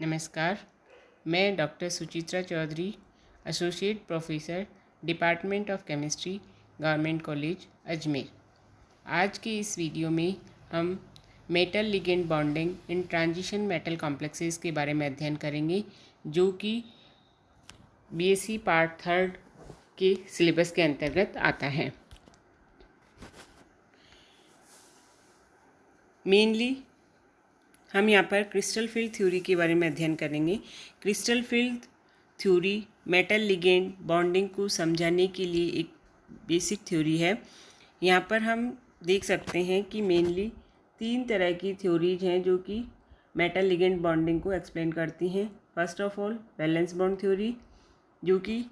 नमस्कार। मैं doctor Suchitra Chaudhary, associate professor, department of chemistry, government college Ajmer. आज के इस वीडियो में हम metal ligand bonding in transition metal complexes के बारे में अध्ययन करेंगे, जो कि बीएससी पार्ट 3 के सिलेबस के अंतर्गत आता है। मेनली हम यहाँ पर क्रिस्टल फील्ड थ्योरी के बारे में अध्ययन करेंगे। Crystal field theory metal ligand bonding को समझाने के लिए एक बेसिक थ्योरी है। यहाँ पर हम देख सकते हैं कि मेनली 3 तरह की थ्योरीज हैं जो कि मेटल लिगेंड बॉन्डिंग को एक्सप्लेन करती हैं। First of all valence bond theory, जो कि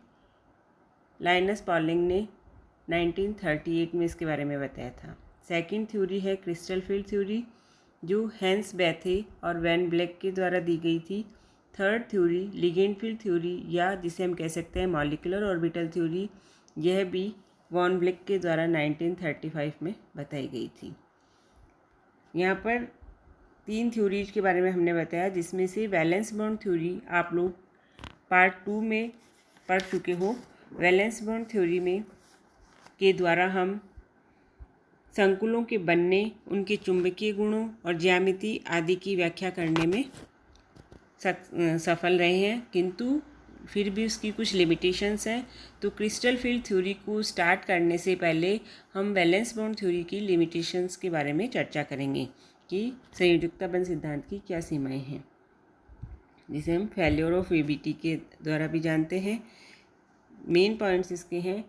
लाइनस पॉलिंग ने 1938 में इसके बारे में बताया था। सेकंड थ्योरी है क्रिस्टल फील्ड थ्योरी, जो हैंस बेथे और वैन ब्लैक के द्वारा दी गई थी। Third theory ligand field theory, या जिसे हम कह सकते हैं मॉलिक्यूलर ऑर्बिटल थ्योरी, यह भी वॉन ब्लैक के द्वारा 1935 में बताई गई थी। यहाँ पर 3 थ्योरीज के बारे में हमने बताया, जिसमें से वैलेंस बॉन्ड थ्योरी आप लोग पार्ट 2 में पढ़ चुके हो। वैलेंस बॉन्ड थ्योरी में के द्वारा हम संकुलों के बनने, उनके चुंबकीय गुणों और ज्यामिति आदि की व्याख्या करने में सफल रहे हैं, किंतु फिर भी उसकी कुछ लिमिटेशंस हैं। तो क्रिस्टल फील्ड थ्योरी को स्टार्ट करने से पहले हम वैलेंस बॉन्ड थ्योरी की लिमिटेशंस के बारे में चर्चा करेंगे कि संयोजकता बंध सिद्धांत की क्या सीमाएं हैं, जिसे हम फेल्योर ऑफ वीबीटी के द्वारा भी जानते हैं। मेन पॉइंट्स इसके हैं: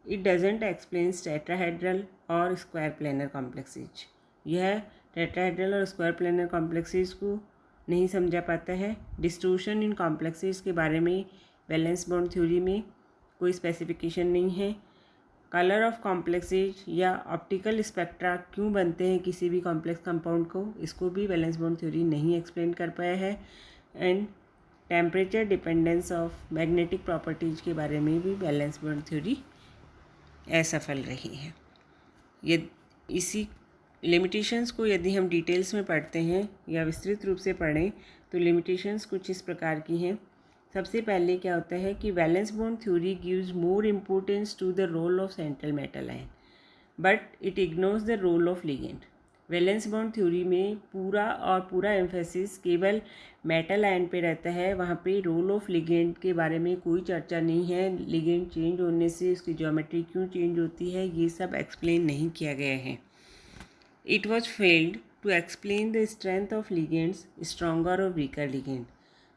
इट डजेंट एक्सप्लेन्स टेट्राहेड्रल और स्क्वायर प्लेनर कॉम्प्लेक्सेज। यह टेट्राहेड्रल और स्क्वायर प्लेनर कॉम्प्लेक्सेज को नहीं समझा पाता है। डिस्ट्रीब्यूशन इन कॉम्प्लेक्सेज के बारे में वैलेंस बॉन्ड थ्योरी में कोई स्पेसिफिकेशन नहीं है। कलर ऑफ कॉम्प्लेक्सेज या ऑप्टिकल स्पेक्ट्रा क्यों बनते हैं किसी भी कॉम्प्लेक्स कंपाउंड को, इसको भी वैलेंस बॉन्ड थ्योरी नहीं एक्सप्लेन कर पाया है। And temperature dependence of magnetic properties के बारे में भी वैलेंस बॉन्ड थ्योरी असफल रही है। इसी लिमिटेशंस को यदि हम डिटेल्स में पढ़ते हैं या विस्तृत रूप से पढ़ें तो लिमिटेशंस कुछ इस प्रकार की हैं। सबसे पहले क्या होता है कि valence bond theory gives more importance to the role of central metal ion, but it ignores the role of ligand. Valence bond theory में पूरा एम्फेसिस केवल मेटल आयन पे रहता है। वहाँ पे रोल ऑफ लिगेंड के बारे में कोई चर्चा नहीं है। लिगेंड चेंज होने से उसकी ज्योमेट्री क्यों चेंज होती है, ये सब एक्सप्लेन नहीं किया गया है। It was failed to explain the strength of ligands, stronger और वीकर लिगेंड।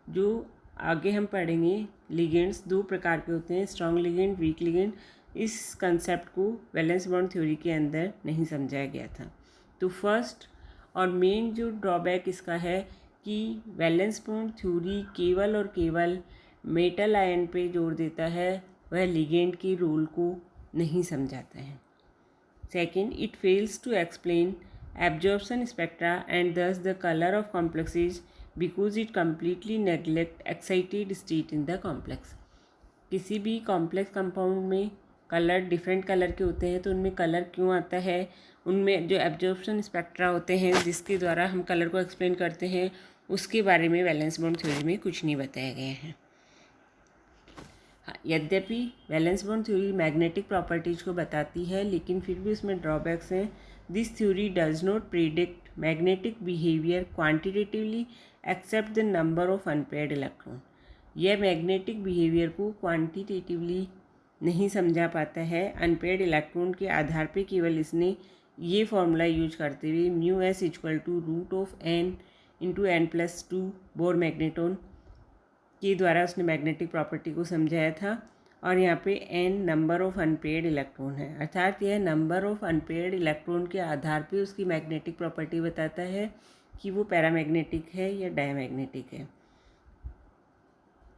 जो आगे हम पढ़ेंगे, लिगेंड्स 2 प्रकार के होते हैं, स्ट्रॉन्ग लिगेंड, वीक लिगेंड। इस कंसेप्ट को वैलेंस बॉन्ड थ्योरी के अंदर नहीं समझाया गया था। तो फर्स्ट और मेन जो ड्रॉबैक इसका है कि वैलेंस बॉन्ड थ्योरी केवल और केवल मेटल आयन पे जोर देता है, वह लिगेंड की रोल को नहीं समझाता है। Second, it fails to explain absorption spectra and thus the color of complexes because it completely neglects excited state in the complex. किसी भी कॉम्प्लेक्स कंपाउंड में कलर डिफरेंट कलर के होते हैं, तो उनमें कलर क्यों आता है, उनमें जो एब्जॉर्प्शन स्पेक्ट्रा होते हैं जिसके द्वारा हम कलर को एक्सप्लेन करते हैं, उसके बारे में वैलेंस बॉन्ड थ्योरी में कुछ नहीं बताया गया है। यद्यपि valence bond theory magnetic properties को बताती है, लेकिन फिर भी उसमें ड्रॉबैक्स हैं। This theory does not predict magnetic behaviour quantitatively except the number of unpaired electron. यह मैग्नेटिक बिहेवियर को क्वांटिटेटिवली नहीं समझा पाता है। अनपेयर्ड इलेक्ट्रॉन के आधार पर केवल इसने ये फॉर्मूला यूज करते हुए μs=√n × n+2 बोर मैग्नेटॉन के द्वारा उसने मैग्नेटिक प्रॉपर्टी को समझाया था। और यहाँ पे n number of unpaired electron है, अर्थात यह नंबर ऑफ अनपेयर्ड इलेक्ट्रॉन के आधार पे उसकी मैग्नेटिक प्रॉपर्टी बताता है कि वो पैरामैग्नेटिक है या डायमैग्नेटिक है।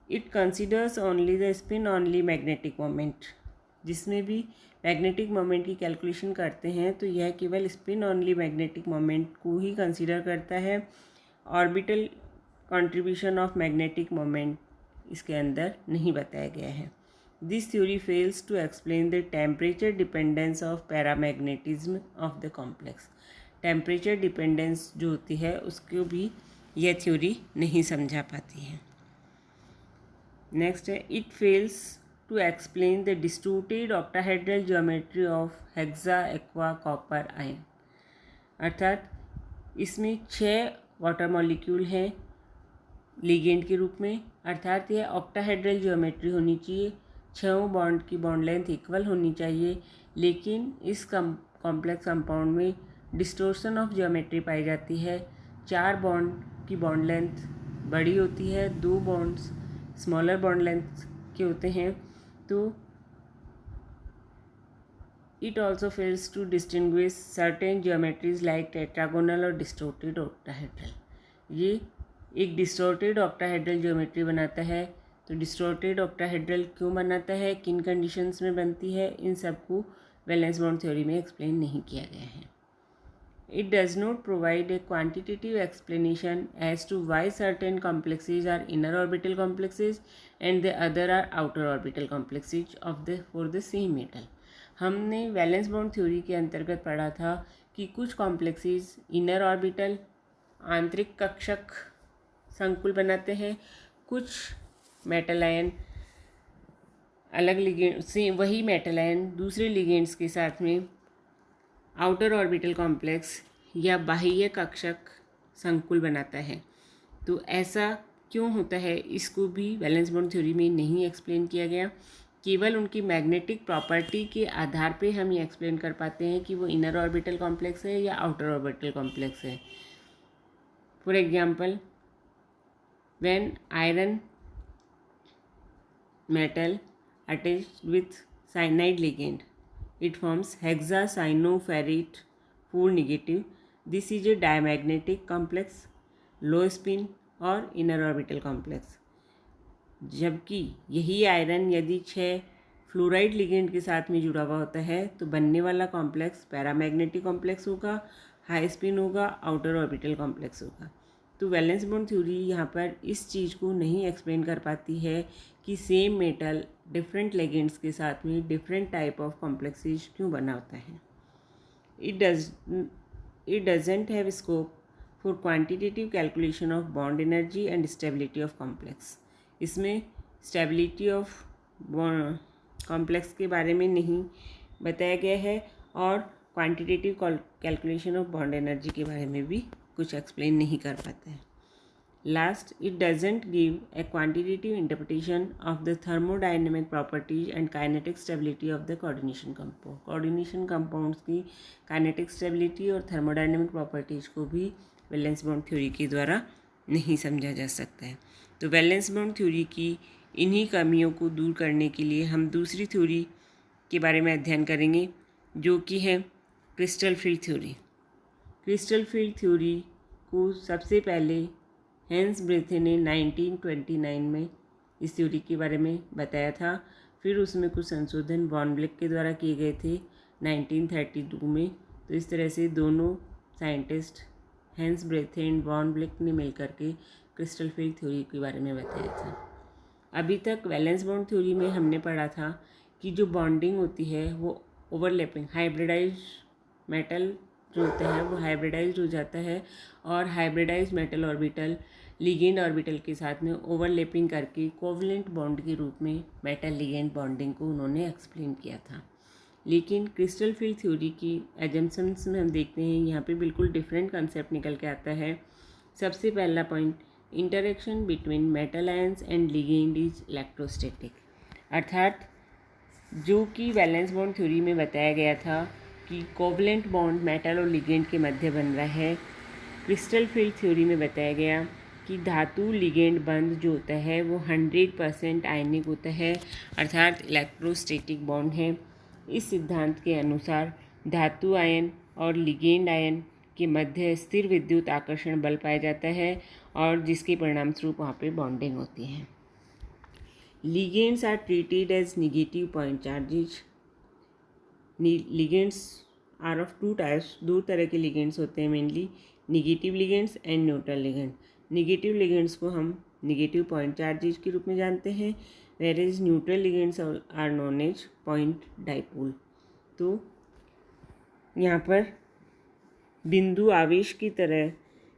It considers only the spin only magnetic moment. जिसमें भी मैग्नेटिक मोमेंट की कैलकुलेशन करते हैं तो यह केवल स्पिन ओनली मैग्नेटिक मोमेंट को ही कंसिडर करता है। Orbital contribution of magnetic moment इसके अंदर नहीं बताया गया है। This theory fails to explain the temperature dependence of paramagnetism of the complex. Temperature dependence जो होती है उसको भी यह थ्योरी नहीं समझा पाती है। नेक्स्ट है, it fails to explain the distorted octahedral geometry of hexa aqua copper ion. अर्थात इसमें 6 वाटर मॉलिक्यूल हैं लिगेंड के रूप में, अर्थात यह ऑक्टाहेड्रल ज्योमेट्री होनी चाहिए, 6 बॉन्ड की बॉन्ड लेंथ इक्वल होनी चाहिए, लेकिन इस कॉम्प्लेक्स कंपाउंड में डिस्टोर्शन ऑफ ज्योमेट्री पाई जाती है। 4 बॉन्ड की बॉन्ड लेंथ बड़ी होती है, 2 बॉन्ड्स स्मॉलर बॉन्ड लेंथ के होते हैं। तो it also fails to distinguish certain geometries like tetragonal और डिस्टोर्टेड ऑक्टाहेड्रल। ये एक डिस्टोर्टेड ऑक्टाहेड्रल ज्योमेट्री बनाता है। तो डिस्टोर्टेड ऑक्टाहेड्रल क्यों बनाता है, किन कंडीशंस में बनती है, इन सब को वैलेंस बॉन्ड थ्योरी में एक्सप्लेन नहीं किया गया है। It does not provide a quantitative explanation as to why certain complexes are inner orbital complexes and the other are outer orbital complexes for the same metal. हमने valence bond theory के अंतर्गत पढ़ा था कि कुछ कॉम्प्लेक्सेस इनर ऑर्बिटल आंतरिक कक्षक संकुल बनाते हैं, कुछ मेटल आयन अलग लिगेंड से वही मेटल आयन दूसरे लिगेंड्स के साथ में आउटर ऑर्बिटल कॉम्प्लेक्स या बाह्य कक्षक संकुल बनाता है। तो ऐसा क्यों होता है, इसको भी वैलेंस बॉन्ड थ्योरी में नहीं एक्सप्लेन किया गया। केवल उनकी मैग्नेटिक प्रॉपर्टी के आधार पे हम ये एक्सप्लेन कर पाते हैं कि वो इनर ऑर्बिटल कॉम्प्लेक्स है या आउटर ऑर्बिटल कॉम्प्लेक्स है। For example, when iron metal attached with cyanide ligand, it forms hexacyanoferrite 4 negative. This is a diamagnetic complex, low spin और inner orbital complex। जबकि यही आयरन यदि 6 फ्लोराइड लिगेंड के साथ में जुड़ा हुआ होता है तो बनने वाला कॉम्प्लेक्स पैरामैग्नेटिक कॉम्प्लेक्स होगा, हाई स्पिन होगा, आउटर ऑर्बिटल कॉम्प्लेक्स होगा। तो वैलेंस बॉन्ड थ्योरी यहाँ पर इस चीज़ को नहीं एक्सप्लेन कर पाती है कि सेम मेटल डिफरेंट लेगेंड्स के साथ में डिफरेंट टाइप ऑफ कॉम्प्लेक्सेस क्यों बनाता है। It doesn't have scope for quantitative calculation of bond energy and stability of complex. इसमें स्टेबिलिटी ऑफ कॉम्प्लेक्स के बारे में नहीं बताया गया है और quantitative calculation of bond energy के बारे में भी कुछ एक्सप्लेन नहीं कर पाता है। Last, it doesn't give a quantitative interpretation of the thermodynamic properties and kinetic stability of the coordination compound. Coordination compounds की kinetic stability और thermodynamic properties को भी वैलेंस बॉन्ड थ्योरी के द्वारा नहीं समझा जा सकता है। तो वैलेंस बॉन्ड थ्योरी की इन्हीं कमियों को दूर करने के लिए हम दूसरी थ्योरी के बारे में अध्ययन करेंगे, जो कि है crystal field theory. Crystal field theory को सबसे पहले हेंस ब्रेथे ने 1929 में इस थ्योरी के बारे में बताया था। फिर उसमें कुछ संशोधन वॉन ब्लिक के द्वारा किए गए थे 1932 में। तो इस तरह से दोनों scientist Hans Bethe and Van Vleck ने मिलकर के क्रिस्टल फील्ड थ्योरी के बारे में बताया था। अभी तक वैलेंस बॉन्ड थ्योरी में हमने पढ़ा था कि जो बॉन्डिंग होती है वो ओवरलैपिंग हाइब्रिडाइज मेटल जो होता है वो हाइब्रिडाइज्ड हो जाता है और hybridized metal orbital ligand orbital के साथ में ओवरलैपिंग करके कोवलेंट बॉन्ड के रूप में मेटल लिगेंड बॉन्डिंग को उन्होंने एक्सप्लेन किया था। लेकिन क्रिस्टल फील्ड थ्योरी की एजम्पशंस में हम देखते हैं यहाँ पे बिल्कुल डिफरेंट कंसेप्ट निकल के आता है। सबसे पहला point, interaction between metal ions and ligand is electrostatic. अर्थात जो कि वैलेंस बॉन्ड थ्योरी में बताया गया था कि कोवलेंट बॉन्ड मेटल और लिगेंड के मध्य बन रहा है, क्रिस्टल फील्ड थ्योरी में बताया गया कि धातु लिगेंड बंध जो होता है वो 100% आयनिक होता है, अर्थात इलेक्ट्रोस्टैटिक बॉन्ड है। इस सिद्धांत के अनुसार धातु आयन और लिगेंड आयन के मध्य स्थिर विद्युत आकर्षण बल पाया जाता है और जिसके परिणाम स्वरूप वहाँ पे बॉन्डिंग होती है। Ligands are treated as negative point charges. Ligands are of 2 types, 2 तरह के लिगेंड्स होते हैं mainly, negative ligands and neutral ligand. Negative ligands को हम नेगेटिव पॉइंट चार्जेज के रूप में जानते हैं, where is neutral ligands are known as point dipole. तो यहाँ पर बिंदु आवेश की तरह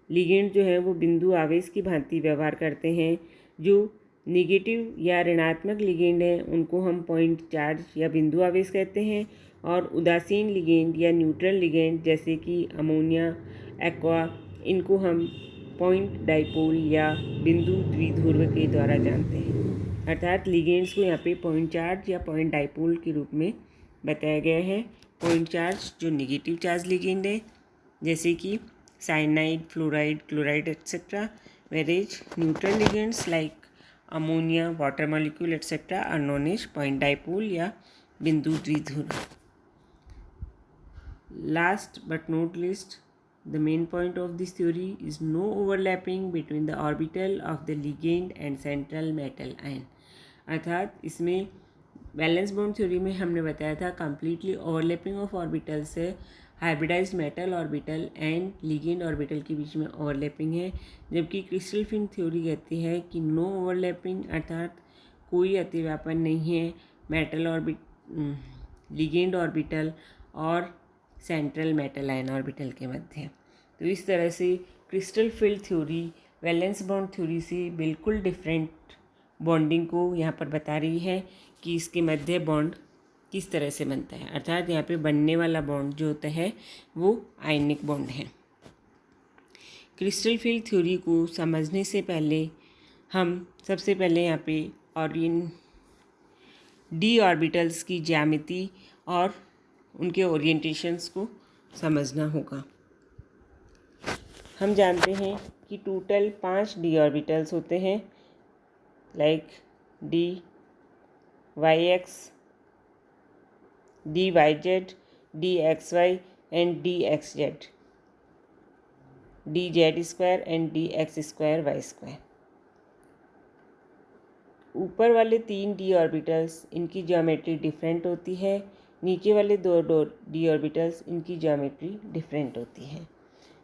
लिगेंड जो है वो बिंदु आवेश की भांति व्यवहार करते हैं। जो निगेटिव या ऋणात्मक लिगेंड हैं उनको हम पॉइंट चार्ज या बिंदु आवेश कहते हैं, और उदासीन लिगेंड या न्यूट्रल लिगेंड जैसे कि अमोनिया, एक्वा, इनको हम पॉइंट डाइपोल या बिंदु द्विध्रुव के द्वारा जानते हैं। अर्थात लिगेंड्स को यहाँ पे पॉइंट चार्ज या पॉइंट डाइपोल के रूप में बताया गया है। पॉइंट चार्ज जो निगेटिव चार्ज लिगेंड है जैसे कि cyanide, fluoride, chloride etcetera, whereas neutral ligands like ammonia, water molecule etc. are known as point dipole या बिंदु द्विध्रुव। Last but not least, the main point of this theory is no overlapping between the orbital of the ligand and central metal ion। अर्थात इसमें valence bond theory में हमने बताया था completely overlapping of orbitals है, hybridized metal orbital and ligand orbital के बीच में ओवरलैपिंग है, जबकि क्रिस्टल फिल्म थ्योरी कहती है कि नो ओवरलैपिंग, अर्थात कोई अतिव्यापन नहीं है मेटल लिगेंड ऑर्बिटल और सेंट्रल मेटल आयन ऑर्बिटल के मध्य। तो इस तरह से crystal field theory valence bond theory से बिल्कुल डिफरेंट बॉन्डिंग को यहाँ पर बता रही है कि इसके मध्य बॉन्ड किस तरह से बनता है। अर्थात यहाँ पे बनने वाला बॉन्ड जो होता है वो आयनिक बॉन्ड है। क्रिस्टल फील्ड थ्योरी को समझने से पहले हम सबसे पहले यहाँ पे डी ऑर्बिटल्स की ज्यामिति और उनके ओरिएंटेशंस को समझना होगा। हम जानते हैं कि टोटल 5 डी ऑर्बिटल्स होते हैं, like D Y X, D Y Z, D X Y and D X Z, D Z square and D X square Y square. ऊपर वाले 3 डी ऑर्बिटल्स इनकी ज्योमेट्री डिफरेंट होती है, नीचे वाले 2 डी ऑर्बिटल्स इनकी ज्योमेट्री डिफरेंट होती है।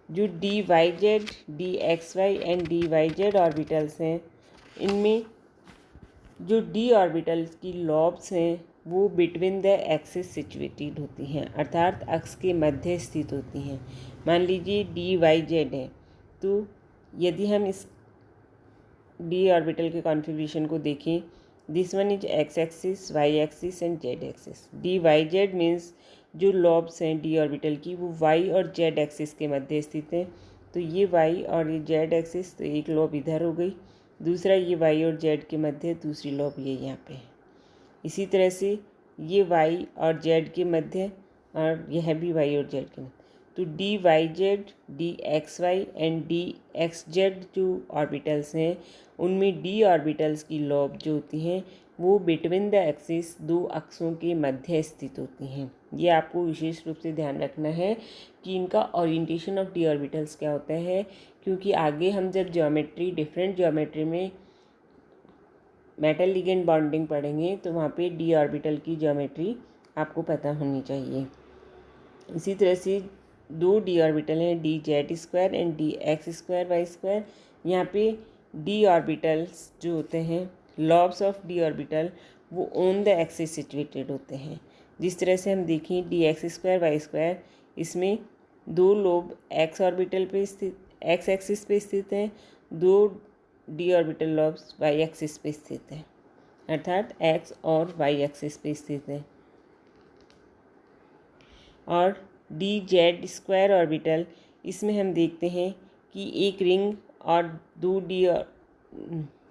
जो D Y Z, D X Y and D Y Z orbitals हैं, इनमें जो डी ऑर्बिटल्स की लॉब्स हैं वो बिटवीन द एक्सिस सिचुएटेड होती हैं, अर्थात अक्ष के मध्य स्थित होती हैं। मान लीजिए डी वाई जेड है, तो यदि हम इस डी ऑर्बिटल के कॉन्फ़िगरेशन को देखें, this one is X axis, Y axis and Z axis. D Y Z means जो लॉब्स हैं डी ऑर्बिटल की वो वाई और जेड एक्सिस के मध्य स्थित हैं। तो ये वाई और ये जेड एक्सिस, तो एक लॉब इधर हो गई, दूसरा ये वाई और जेड के मध्य दूसरी लॉब ये यहाँ पे है। इसी तरह से ये वाई और जेड के मध्य और यह भी वाई और जेड के मध्य। तो D Y Z, D X Y and D X Z जो ऑर्बिटल्स हैं उनमें डी ऑर्बिटल्स की लॉब जो होती हैं वो बिटवीन द एक्सिस 2 अक्षों के मध्य स्थित होती हैं। ये आपको विशेष रूप से ध्यान रखना है कि इनका ओरिएंटेशन ऑफ डी ऑर्बिटल्स क्या होता है, क्योंकि आगे हम जब डिफरेंट ज्योमेट्री में मेटल लिगेंड बॉन्डिंग पढ़ेंगे तो वहाँ पे डी ऑर्बिटल की ज्योमेट्री आपको पता होनी चाहिए। इसी तरह से 2 डी ऑर्बिटल हैं, D Z square and D X square Y square. यहाँ पे डी ऑर्बिटल्स जो होते हैं, लॉब्स ऑफ डी ऑर्बिटल, वो ऑन द एक्सिस सिचुएटेड होते हैं। जिस तरह से हम देखें D X square Y square, इसमें 2 लोब एक्स ऑर्बिटल पे स्थित, एक्स एक्सिस पे स्थित हैं, 2 D orbital lobes Y axis पे स्थित हैं, अर्थात एक्स और वाई एक्सिस पे स्थित हैं। और डी जेड स्क्वायर ऑर्बिटल, इसमें हम देखते हैं कि एक रिंग और 2 डी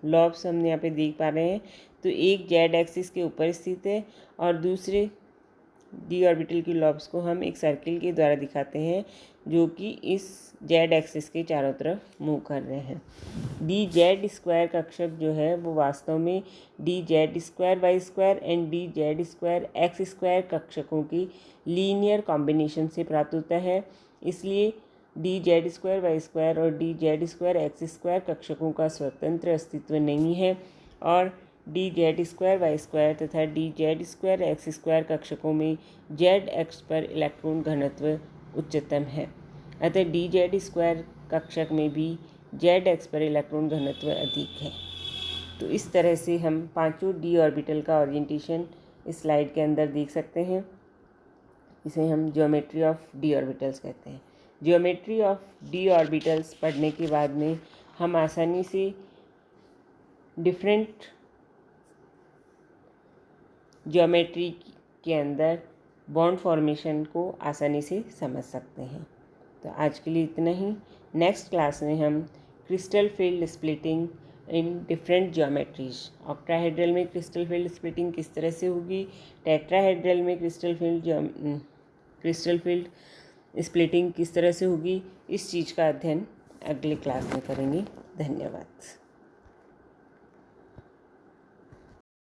लॉब्स हम यहाँ पे देख पा रहे हैं। तो एक जेड एक्सिस के ऊपर स्थित है और दूसरे डी ऑर्बिटल की लॉब्स को हम एक सर्किल के द्वारा दिखाते हैं जो कि इस जेड एक्सिस के चारों तरफ मूव कर रहे हैं। डी जेड स्क्वायर कक्षक जो है वो वास्तव में D Z square Y square and D Z square X square कक्षकों की लीनियर कॉम्बिनेशन से प्राप्त होता है। इसलिए D Z square Y square और D Z square X square कक्षकों का स्वतंत्र अस्तित्व नहीं है और D Z square Y square तथा D Z square X square कक्षकों में जेड एक्स पर इलेक्ट्रॉन घनत्व उच्चतम है। अतः डी जेड स्क्वायर कक्षक में भी जेड एक्स पर इलेक्ट्रॉन घनत्व अधिक है। तो इस तरह से हम 5 डी ऑर्बिटल का ओरिएंटेशन इस स्लाइड के अंदर देख सकते हैं। इसे हम ज्योमेट्री ऑफ डी ऑर्बिटल्स कहते हैं। ज्योमेट्री ऑफ डी ऑर्बिटल्स पढ़ने के बाद में हम आसानी से डिफरेंट ज्योमेट्री के अंदर बॉन्ड फॉर्मेशन को आसानी से समझ सकते हैं। तो आज के लिए इतना ही। नेक्स्ट क्लास में हम crystal field splitting in different geometries, octahedral में क्रिस्टल फील्ड स्प्लिटिंग किस तरह से होगी, टेट्राहेड्रल में क्रिस्टल फील्ड स्प्लिटिंग किस तरह से होगी, इस चीज़ का अध्ययन अगले क्लास में करेंगे। धन्यवाद।